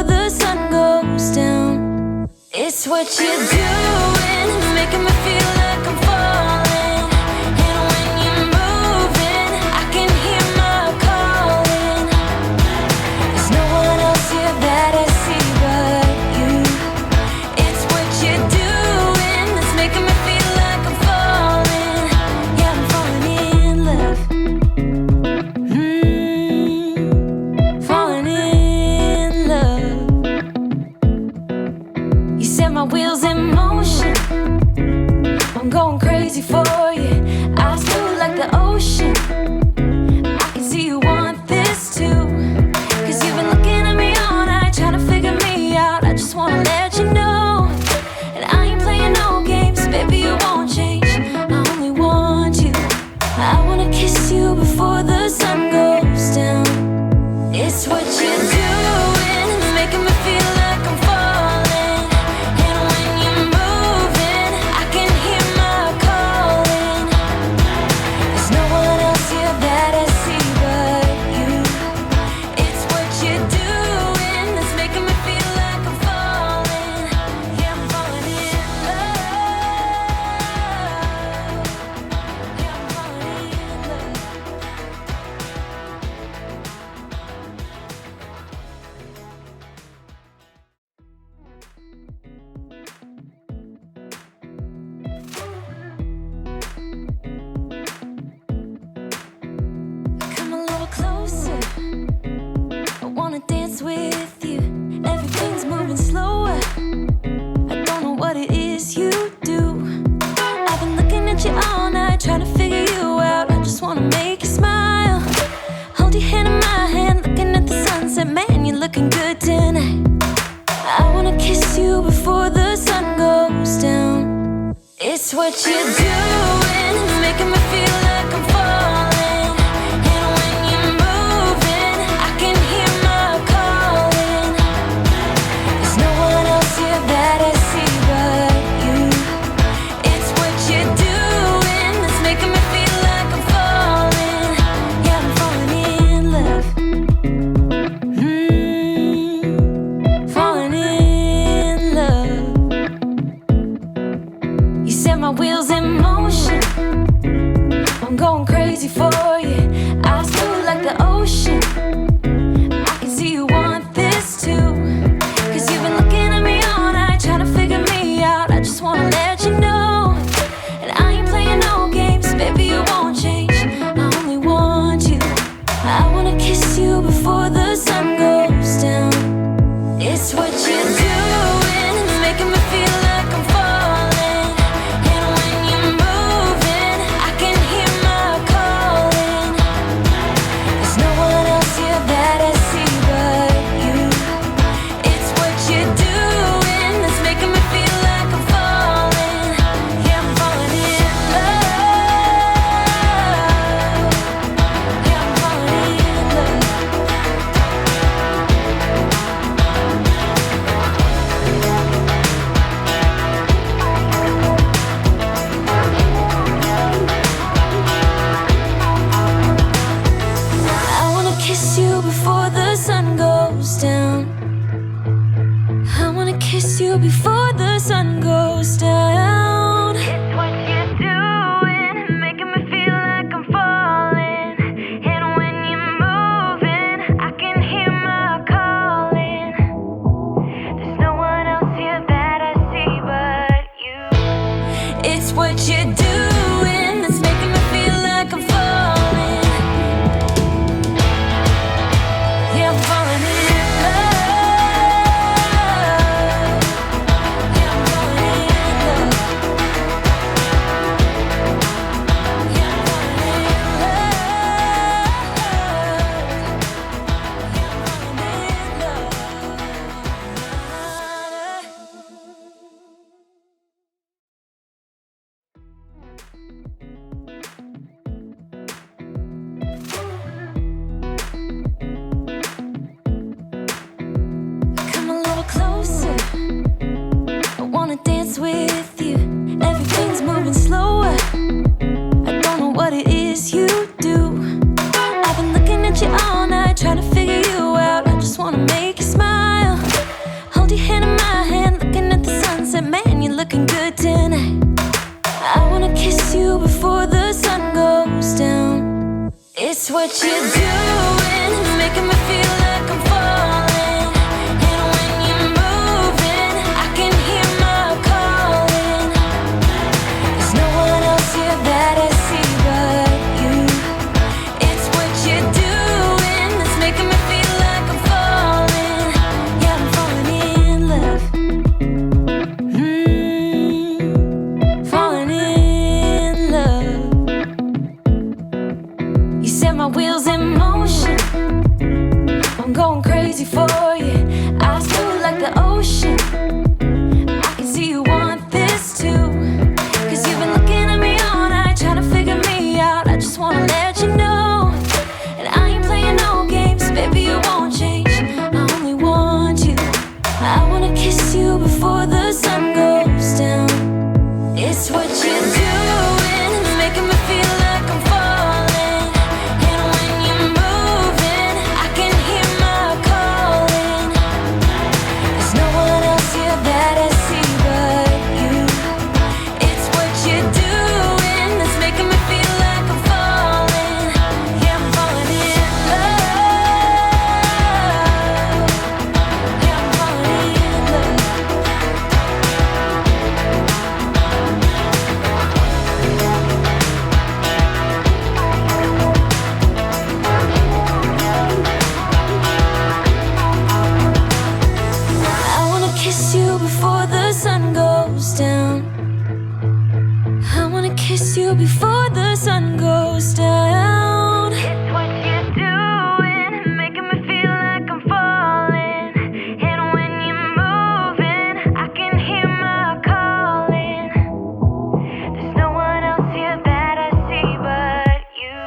before the sun goes down. It's what you're doing, making me feel like I'm falling. And when you're moving, I can hear my calling. There's no one else here that I see but you. It's what you're doing that's making me feel like I'm falling. Yeah, I'm falling in love. Falling in love. You set my wheels in motion. I'm going crazy for you. Eyes blue like the ocean. I can see you want this too. Cause you've been looking at me all night, trying to figure me out. I just wanna let you know. And I ain't playing no games, baby, you won't change. I only want you. I wanna kiss you before the sun goes down. It's what you're doing, making me feel like I'm falling. And when you're moving, I can hear my calling. There's no one else here that I see but you. It's what you're doing that's making me feel like I'm falling. Yeah, I'm falling in love. Yeah, I'm falling in love. Come a little closer. I wanna dance with you. Everything's moving slower. I don't know what it is you do. I've been looking at you all night, trying to figure you out. I just wanna make you smile. Hold your hand in my hand, looking at the sunset. Man, you're looking good tonight. I wanna kiss you before the sun goes down. It's what you're doing, making me feel like I'm falling. And when you're moving, I can hear my calling. There's no one else here that I see but you. It's what you're doing that's making me feel like I'm falling. Yeah, I'm falling in love. Falling in love. You set my wheels in motion. I'm going crazy for you. Eyes blue like the ocean. I can see you want this too. Cause you've been looking at me all night, trying to figure me out. I just wanna let you know. And I ain't playing no games, baby, you won't change. I only want you. I wanna kiss you before the sun goes down. It's what you're doing, making me feel like I'm falling. And when you're moving, I can hear my calling. There's no one else here that I see but you. It's what you're doing that's making me feel like I'm falling. Yeah, I'm falling in love. Yeah, I'm falling in love. I wanna kiss you before the sun goes down. I wanna kiss you before the sun goes down. It's what you're doing, making me feel like I'm falling. And when you're moving, I can hear my calling. There's no one else here that I see but you. It's what you're doing that's making me feel like I'm falling. Yeah, I'm falling in love. Yeah, I'm falling in love. Yeah, I'm falling in love. Come a little closer. I wanna dance with you. Everything's moving slower. I don't know what it is you do. I've been looking at you all night, trying to figure you out. I just wanna make you smile. what you're doing, it's making me feel like I'm falling. And when you're moving, I can hear my calling. There's no one else here that I see but you. It's what you're doing that's making me feel like I'm falling. Yeah, I'm falling in love. Falling in love. You set my wheels in motion. I'm going crazy for you. Eyes blue like the ocean. I can see you want this too. Cause you've been looking at me all night, trying to figure me out. I just wanna let you know, and I ain't playing no games. Baby, you won't change, I only want you. I wanna kiss you before the sun goes down. It's what you're doing, it's making me feel like I'm falling. And when you're moving, I can hear my calling. There's no one else here that I see but you. It's what you're doing that's making me feel like I'm falling. Yeah, I'm falling in love. Yeah, I'm falling in love. I wanna kiss you before the sun goes down. I wanna kiss you before the sun goes down. It's what you're doing, making me feel like I'm falling. And when you're moving, I can hear my calling. There's no one else here that I see but you.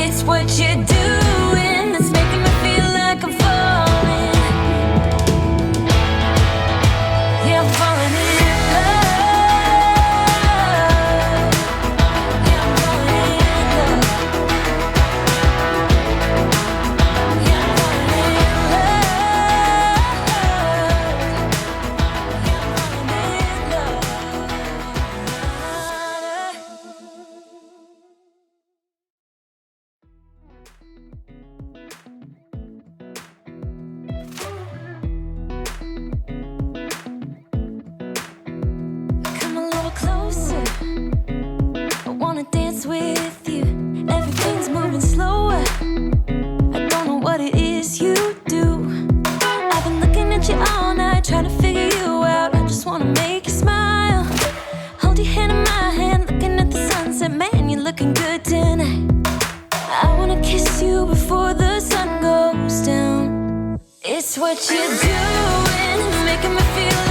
It's what you're doing that's making me feel like I'm falling. Yeah, I'm falling in love. Yeah, I'm falling in love. Yeah, I'm falling in love. Yeah, I'm falling in love. Come a little closer, I wanna dance with you. Everything's moving slower, I don't know what it is you do. I've been looking at you all night, trying to figure you out. I just wanna make you smile. Hold your hand in my hand, looking at the sunset. Man, you're looking good tonight. I wanna kiss you before the sun goes down. It's what you're doing, it's making me feel